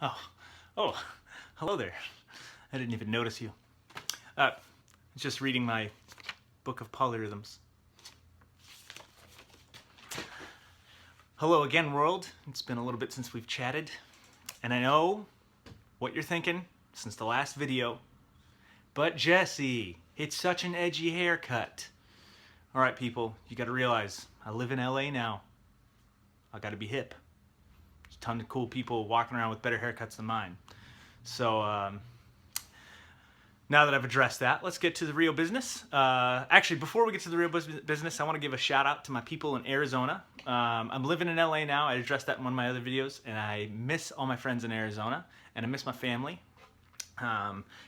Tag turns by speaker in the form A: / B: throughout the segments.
A: Oh, oh, hello there. I didn't even notice you. Just reading my book of polyrhythms. Hello again, world. It's been a little bit since we've chatted, and I know what you're thinking since the last video. But Jesse, it's such an edgy haircut. All right, people, you got to realize I live in LA now. I got to be hip. There's a ton of cool people walking around with better haircuts than mine. So now that I've addressed that, let's get to the real business. Actually, before we get to the real business, I want to give a shout out to my people in Arizona. I'm living in LA now. I addressed that in one of my other videos, and I miss all my friends in Arizona, and I miss my family.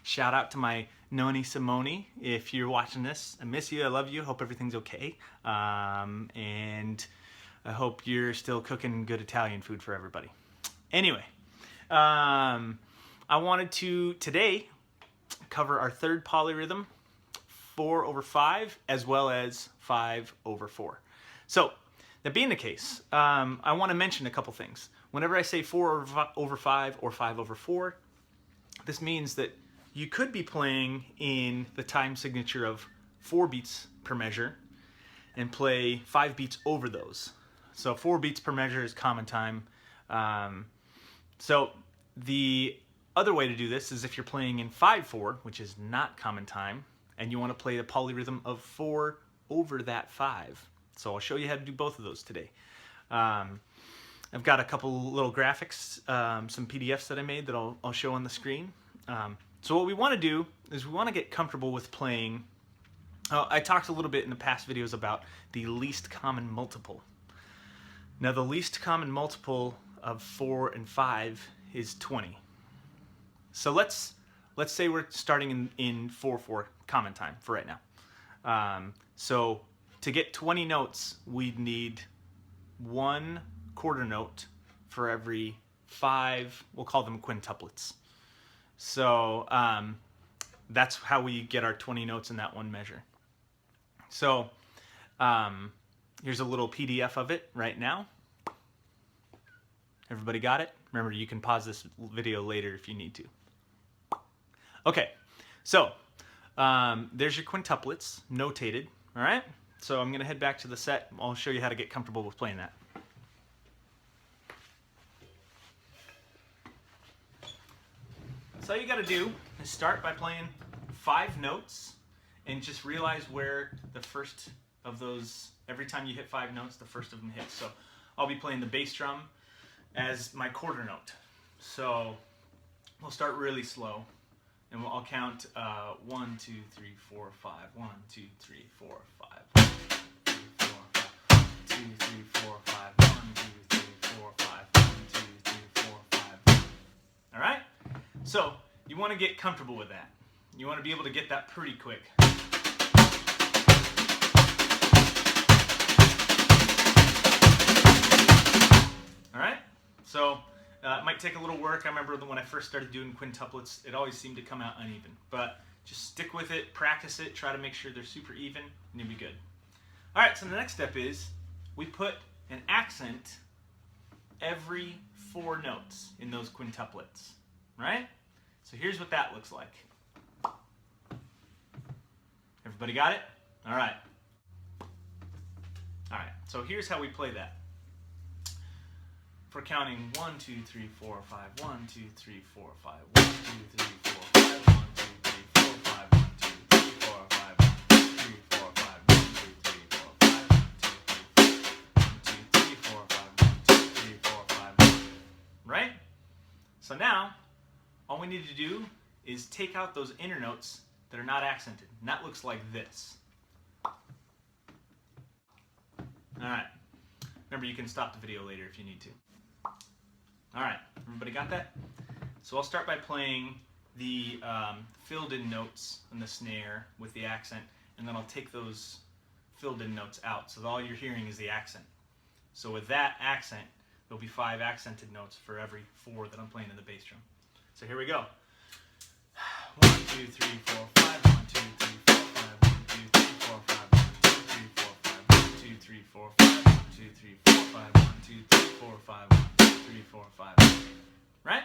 A: Shout out to my Noni Simone. If you're watching this, I miss you. I love you. Hope everything's okay. And I hope you're still cooking good Italian food for everybody. Anyway, I wanted to today cover our third polyrhythm, 4/5, as well as 5/4. So, that being the case, I want to mention a couple things. Whenever I say 4/5 or 5/4, this means that you could be playing in the time signature of 4 beats per measure and play 5 beats over those. So 4 beats per measure is common time. So the other way to do this is if you're playing in 5/4, which is not common time, and you want to play the polyrhythm of 4 over that 5. So I'll show you how to do both of those today. I've got a couple little graphics, some PDFs that I made that I'll show on the screen. So what we want to do is we want to get comfortable with playing. I talked a little bit in the past videos about the least common multiple. Now the least common multiple of 4 and 5 is 20. So let's say we're starting in 4/4 common time for right now. So to get 20 notes, we'd need 1 quarter note for every 5, we'll call them quintuplets. So that's how we get our 20 notes in that one measure. So here's a little PDF of it right now. Everybody got it? Remember, you can pause this video later if you need to. Okay, so there's your quintuplets notated, all right? So I'm gonna head back to the set. I'll show you how to get comfortable with playing that. So all you gotta do is start by playing 5 notes and just realize where the first of those, every time you hit 5 notes, the first of them hits. So I'll be playing the bass drum as my quarter note. So we'll start really slow and I'll count 1, 2, 3, 4, 5. 1, 2, 3, 4, 5. 1, 2, 3, 4, 5. 2, 3, 4, 5. 1, 2, 3, 4, 5. 1, 2, 3, 4, 5. All right? So you want to get comfortable with that. You want to be able to get that pretty quick. All right? So it might take a little work. I remember when I first started doing quintuplets, it always seemed to come out uneven. But just stick with it, practice it, try to make sure they're super even, and you'll be good. All right, so the next step is we put an accent every 4 notes in those quintuplets, right? So here's what that looks like. Everybody got it? All right. All right, so here's how we play that. For counting 1, 2, 3, 4, 5. 1, 2, 3, 4, 5. 1, 2, 3, 4, 5. 1, 2, 3, 4, 5. 1, 2, 3, 4, 5. 1, 2, 3, 4, 5. 1, 2, 3, 4, 5. 1, 2, 3, 4, 5. 1, 2, 3, 4, 5. Right? So now, all we need to do is take out those inner notes that are not accented. And that looks like this. All right. Remember, you can stop the video later if you need to. All right, everybody got that? So I'll start by playing the filled in notes on the snare with the accent, and then I'll take those filled in notes out. So all you're hearing is the accent. So with that accent, there'll be 5 accented notes for every 4 that I'm playing in the bass drum. So here we go. 1, 2, 3, 4, 5. 1, 2, 3, 4, 5. 1, 2, 3, 4, 5. 1, 2, 3, 4, 5. 1, 2, 3, 4, 5. 1, 2, 3, 4, 5. 1, 2, 3, 4, 5. 1, 2, 3, 4, 5. Right?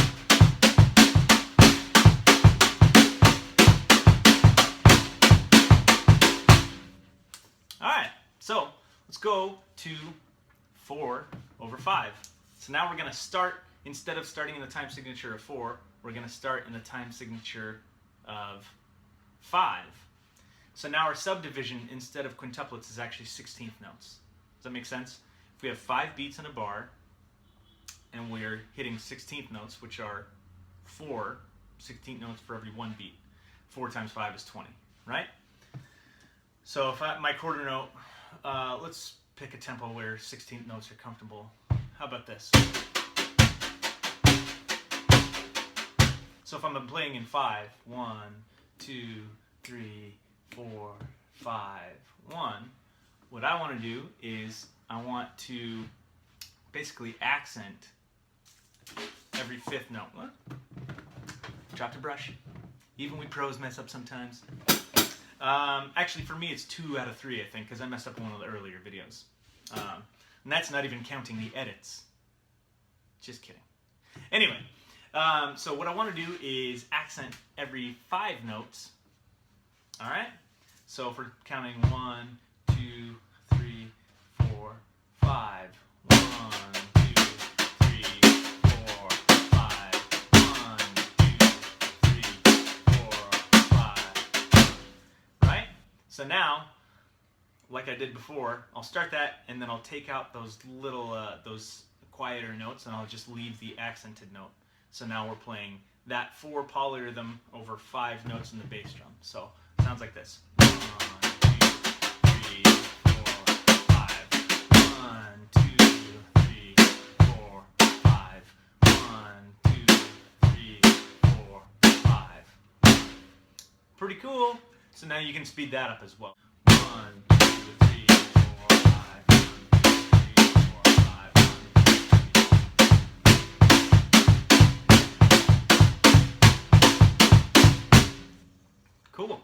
A: Alright, so let's go to 4/5. So now we're going to start, instead of starting in the time signature of 4, we're going to start in the time signature of 5. So now our subdivision, instead of quintuplets, is actually 16th notes. Does that make sense? If we have 5 beats in a bar, and we're hitting 16th notes, which are 4 16th notes for every 1 beat. 4 times 5 is 20, right? So if my quarter note, let's pick a tempo where 16th notes are comfortable. How about this? So if I'm playing in 5, 1, 2, 3, 4, 5, 1, what I want to do is I want to basically accent every 5th note. What? Dropped a brush. Even we pros mess up sometimes. Actually, for me, it's 2 out of 3, I think, because I messed up in one of the earlier videos. And that's not even counting the edits. Just kidding. Anyway, so what I want to do is accent every 5 notes. All right? So if we're counting 1, 2, 3, 4, 5. 1, 2, 3, 4, 5. 1, 2, 3, 4, 5. Right? So now, like I did before, I'll start that and then I'll take out those little, those quieter notes and I'll just leave the accented note. So now we're playing that 4 polyrhythm over 5 notes in the bass drum. So it sounds like this. 1, 2, 3, 4, 5. 1, 2, 3, 4, 5. 1, 2, 3, 4, 5. Pretty cool. So now you can speed that up as well. 1, 2, 3, 4, 5. 1, 2, 3, 4, 5. 1, 2, 3. Cool.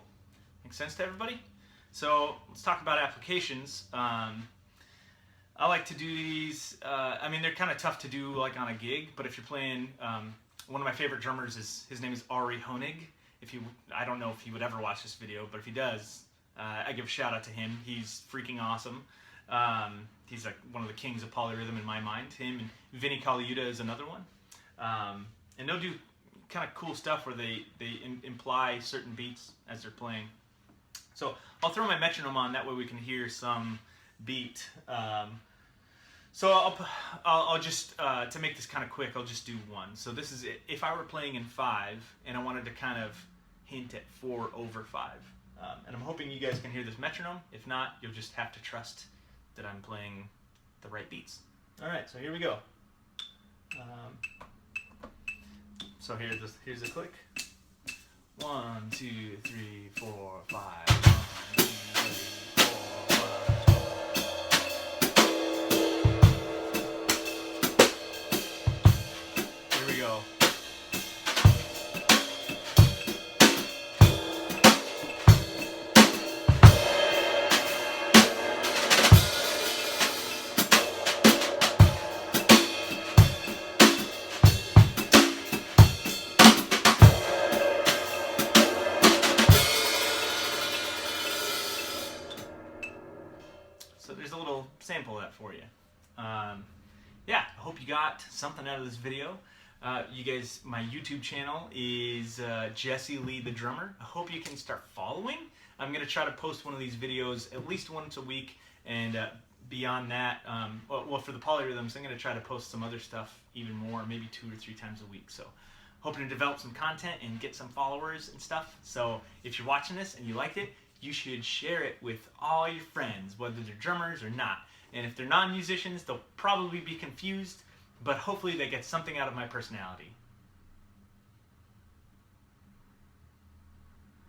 A: Makes sense to everybody? So let's talk about applications. I like to do these, I mean, they're kind of tough to do like on a gig, but if you're playing, one of my favorite drummers his name is Ari Honig. I don't know if he would ever watch this video, but if he does, I give a shout out to him. He's freaking awesome. He's like one of the kings of polyrhythm in my mind. Him and Vinny Colaiuta is another one. And they'll do kind of cool stuff where they imply certain beats as they're playing. So I'll throw my metronome on, that way we can hear some beat. So I'll just, to make this kind of quick, I'll just do one. So this is it. If I were playing in 5 and I wanted to kind of hint at 4/5. And I'm hoping you guys can hear this metronome. If not, you'll just have to trust that I'm playing the right beats. All right, so here we go. So here's the click. 1, 2, 3, 4, 5. 1, 2, 3, 4, 5. Here we go. So there's a little sample of that for you. Yeah, I hope you got something out of this video. You guys, my YouTube channel is Jesse Lee the Drummer. I hope you can start following. I'm going to try to post one of these videos at least once a week, and beyond that, well, for the polyrhythms, I'm going to try to post some other stuff even more, maybe 2 or 3 times a week. So hoping to develop some content and get some followers and stuff. So if you're watching this and you liked it, you should share it with all your friends, whether they're drummers or not. And if they're non-musicians, they'll probably be confused, but hopefully they get something out of my personality.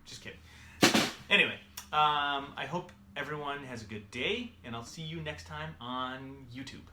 A: Just kidding. Anyway, I hope everyone has a good day, and I'll see you next time on YouTube.